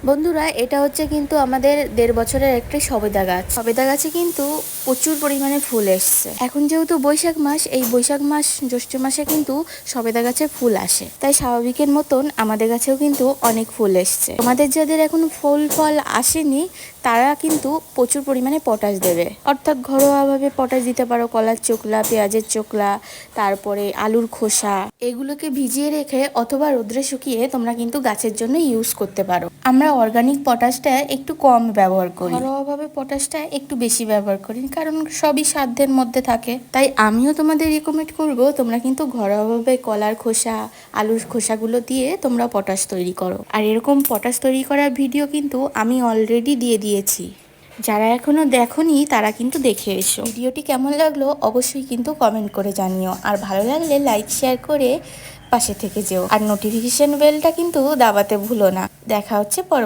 বন্ধুরা, এটা হচ্ছে কিন্তু আমাদের 1.5 বছরের একটি সবেদা গাছ। সবেদা গাছে কিন্তু প্রচুর পরিমাণে ফুল এসছে। এখন যেহেতু বৈশাখ মাস, এই বৈশাখ মাস জ্যৈষ্ঠ মাসে কিন্তু সবেদা গাছে ফুল আসে, তাই স্বাভাবিকের মতন আমাদের গাছেও কিন্তু অনেক ফুল এসছে। তোমাদের যাদের এখন ফুল ফল আসেনি তারা কিন্তু প্রচুর পরিমাণে পটাশ দেবে, অর্থাৎ ঘরোয়াভাবে পটাশ দিতে পারো। কলার চোকলা, পেঁয়াজের চোকলা, তারপরে আলুর খোসা, এগুলোকে ভিজিয়ে রেখে অথবা রোদ্রে শুকিয়ে তোমরা কিন্তু গাছের জন্য ইউজ করতে পারো। আমরা অর্গানিক পটাশটা একটু কম ব্যবহার করি, ঘরোয়াভাবে পটাশটা একটু বেশি ব্যবহার করি, কারণ সবই সাধ্যের মধ্যে থাকে। তাই আমিও তোমাদের রিকমেন্ড করব তোমরা কিন্তু ঘরোয়াভাবে কলার খোসা, আলুর খোসাগুলো দিয়ে তোমরা পটাশ তৈরি করো। আর এরকম পটাশ তৈরি করার ভিডিও কিন্তু আমি অলরেডি দিয়ে দিয়েছি, যারা এখনো দেখোনি তারা কিন্তু দেখে এসো। ভিডিওটি কেমন লাগলো অবশ্যই কিন্তু কমেন্ট করে জানিও, আর ভালো লাগলে লাইক শেয়ার করে পাশে থেকে যেও, আর নোটিফিকেশন বেলটা কিন্তু দাবাতে ভুলো না। দেখা হচ্ছে পরবর্তী